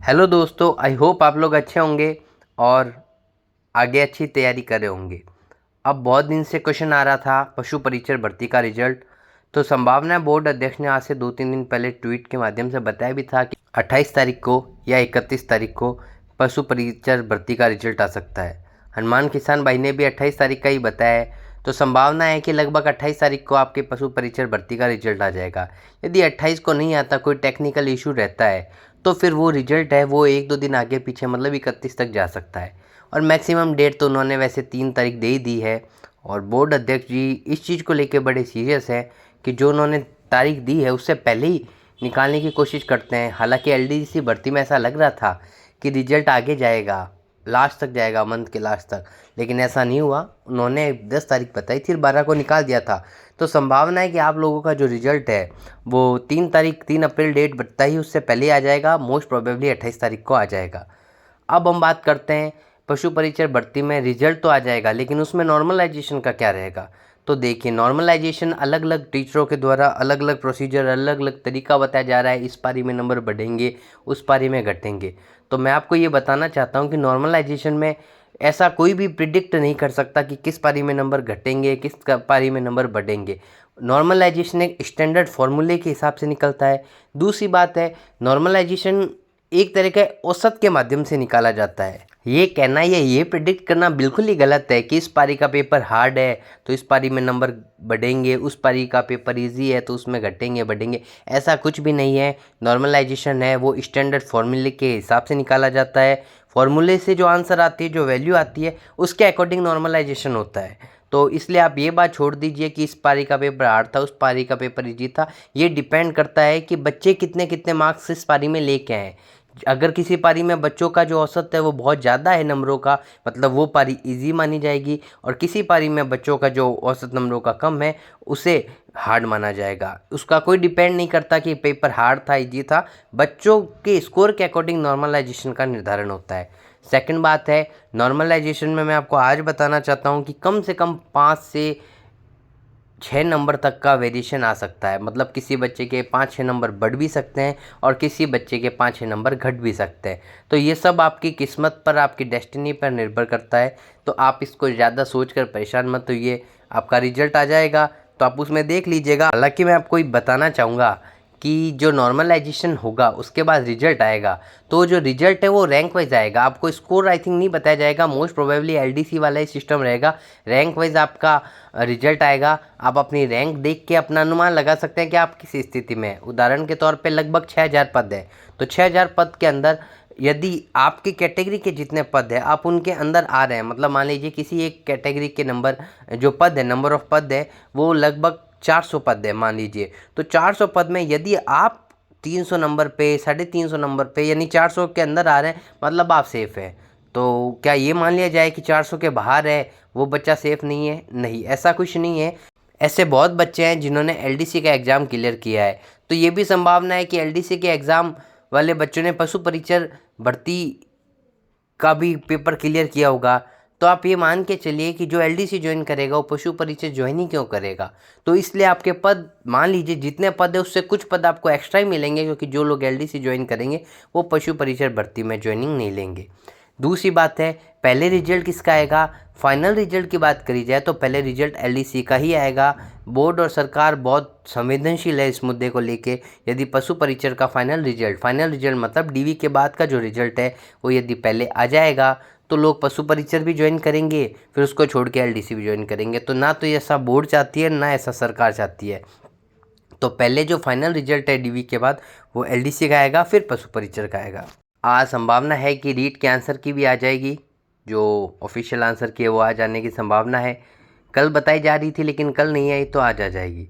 Hello दोस्तों, I hope आप लोग अच्छे होंगे और आगे अच्छी तैयारी कर रहे होंगे। अब बहुत दिन से क्वेश्चन आ रहा था पशु परीक्षण भर्ती का रिजल्ट। तो संभावना बोर्ड अध्यक्ष ने आज से 2-3 दिन पहले ट्वीट के माध्यम से बताया भी था कि 28 तारीख को या 31 तारीख को पशु परीक्षण भर्ती का रिजल्ट आ सकता है। हनुमान किसान भाई ने भी 28 तारीख का ही बताया है। तो संभावना है कि लगभग 28 तारीख को आपके पशु परीक्षण भर्ती का रिजल्ट आ जाएगा। यदि 28 को नहीं आता, कोई टेक्निकल इशू रहता है, तो फिर वो रिजल्ट है वो 1-2 दिन आगे पीछे मतलब 31 तक जा सकता है। और मैक्सिमम डेट तो उन्होंने वैसे 3 तारीख दे ही दी है। और बोर्ड अध्यक्ष जी इस चीज़ को लेकर बड़े सीरियस हैं कि जो उन्होंने तारीख दी है उससे पहले ही निकालने की कोशिश करते हैं। हालांकि एलडीसी भर्ती में ऐसा लग रहा था कि रिजल्ट आगे जाएगा, लास्ट तक जाएगा, मंथ के लास्ट तक, लेकिन ऐसा नहीं हुआ। उन्होंने 10 तारीख बताई थी, 12 को निकाल दिया था। तो संभावना है कि आप लोगों का जो रिजल्ट है वो 3 अप्रैल डेट बताई ही उससे पहले आ जाएगा। मोस्ट प्रोबेबली 28 तारीख को आ जाएगा। अब हम बात करते हैं पशु परीक्षण भर्ती में रिजल्ट तो आ जाएगा, लेकिन उसमें नॉर्मलाइजेशन का क्या रहेगा। तो देखिए, नॉर्मलाइजेशन अलग अलग टीचरों के द्वारा अलग अलग प्रोसीजर, अलग अलग तरीका बताया जा रहा है। इस पारी में नंबर बढ़ेंगे, उस पारी में घटेंगे। तो मैं आपको ये बताना चाहता हूँ कि नॉर्मलाइजेशन में ऐसा कोई भी प्रिडिक्ट नहीं कर सकता कि किस पारी में नंबर घटेंगे, किस पारी में नंबर बढ़ेंगे। नॉर्मलाइजेशन एक स्टैंडर्ड फॉर्मूले के हिसाब से निकलता है। दूसरी बात है, नॉर्मलाइजेशन एक तरह के औसत के माध्यम से निकाला जाता है। ये कहना या ये प्रिडिक्ट करना बिल्कुल ही गलत है कि इस पारी का पेपर हार्ड है तो इस पारी में नंबर बढ़ेंगे, उस पारी का पेपर इजी है तो उसमें घटेंगे बढ़ेंगे। ऐसा कुछ भी नहीं है। नॉर्मलाइजेशन है वो स्टैंडर्ड फॉर्मूले के हिसाब से निकाला जाता है। फॉर्मूले से जो आंसर आती है, जो वैल्यू आती है, उसके अकॉर्डिंग नॉर्मलाइजेशन होता है। तो इसलिए आप ये बात छोड़ दीजिए कि इस पारी का पेपर हार्ड था, उस पारी का पेपर इजी था। ये डिपेंड करता है कि बच्चे कितने कितने मार्क्स इस पारी में लेके आए। अगर किसी पारी में बच्चों का जो औसत है वो बहुत ज़्यादा है नंबरों का, मतलब वो पारी इजी मानी जाएगी। और किसी पारी में बच्चों का जो औसत नंबरों का कम है उसे हार्ड माना जाएगा। उसका कोई डिपेंड नहीं करता कि पेपर हार्ड था इजी था। बच्चों के स्कोर के अकॉर्डिंग नॉर्मलाइजेशन का निर्धारण होता है। सेकंड बात है, नॉर्मलाइजेशन में मैं आपको आज बताना चाहता हूँ कि कम से कम 5 से 6 नंबर तक का वेरिएशन आ सकता है। मतलब किसी बच्चे के 5-6 नंबर बढ़ भी सकते हैं और किसी बच्चे के 5-6 नंबर घट भी सकते हैं। तो ये सब आपकी किस्मत पर, आपकी डेस्टिनी पर निर्भर करता है। तो आप इसको ज़्यादा सोचकर परेशान मत होइए। आपका रिजल्ट आ जाएगा तो आप उसमें देख लीजिएगा। हालांकि मैं आपको ये बताना चाहूँगा कि जो नॉर्मलाइजेशन होगा उसके बाद रिजल्ट आएगा, तो जो रिजल्ट है वो रैंक वाइज आएगा। आपको स्कोर आई थिंक नहीं बताया जाएगा। मोस्ट प्रोबेबली एलडीसी वाला ही सिस्टम रहेगा। रैंक वाइज आपका रिजल्ट आएगा। आप अपनी रैंक देख के अपना अनुमान लगा सकते हैं कि आप किस स्थिति में हैं। उदाहरण के तौर पे लगभग 6000 पद है, तो 6000 पद के अंदर यदि आपकी कैटेगरी के जितने पद है आप उनके अंदर आ रहे हैं, मतलब मान लीजिए किसी एक कैटेगरी के नंबर, जो पद है, नंबर ऑफ पद है वो लगभग 400 पद है मान लीजिए। तो 400 पद में यदि आप 300 नंबर पे, 350 नंबर पे, यानी 400 के अंदर आ रहे हैं, मतलब आप सेफ है। तो क्या ये मान लिया जाए कि 400 के बाहर है वो बच्चा सेफ नहीं है? नहीं, ऐसा कुछ नहीं है। ऐसे बहुत बच्चे हैं जिन्होंने एलडीसी का एग्ज़ाम क्लियर किया है। तो ये भी संभावना है कि एलडीसी के एग्ज़ाम वाले बच्चों ने पशु परीक्षण भर्ती का भी पेपर क्लियर किया होगा। तो आप ये मान के चलिए कि जो एलडीसी ज्वाइन करेगा वो पशु परीक्षण ज्वाइन ही क्यों करेगा। तो इसलिए आपके पद, मान लीजिए जितने पद है उससे कुछ पद आपको एक्स्ट्रा ही मिलेंगे, क्योंकि जो लोग एलडीसी ज्वाइन करेंगे वो पशु परीक्षण भर्ती में ज्वाइनिंग नहीं लेंगे। दूसरी बात है, पहले रिजल्ट किसका आएगा? फाइनल रिजल्ट की बात करी जाए तो पहले रिजल्ट एलडीसी का ही आएगा। बोर्ड और सरकार बहुत संवेदनशील है इस मुद्दे को लेके। यदि पशु परीक्षण का फाइनल रिजल्ट मतलब डीवी के बाद का जो रिजल्ट है वो यदि पहले आ जाएगा तो लोग पशु परीक्षण भी ज्वाइन करेंगे, फिर उसको छोड़ के एलडीसी भी ज्वाइन करेंगे। तो ना तो ऐसा बोर्ड चाहती है, ना ऐसा सरकार चाहती है। तो पहले जो फाइनल रिजल्ट है डीवी के बाद वो एलडीसी का आएगा, फिर पशु परीक्षण का आएगा। आज संभावना है कि रीट के आंसर की भी आ जाएगी, जो ऑफिशियल आंसर की है वो आ जाने की संभावना है। कल बताई जा रही थी लेकिन कल नहीं आई, तो आज आ जाएगी।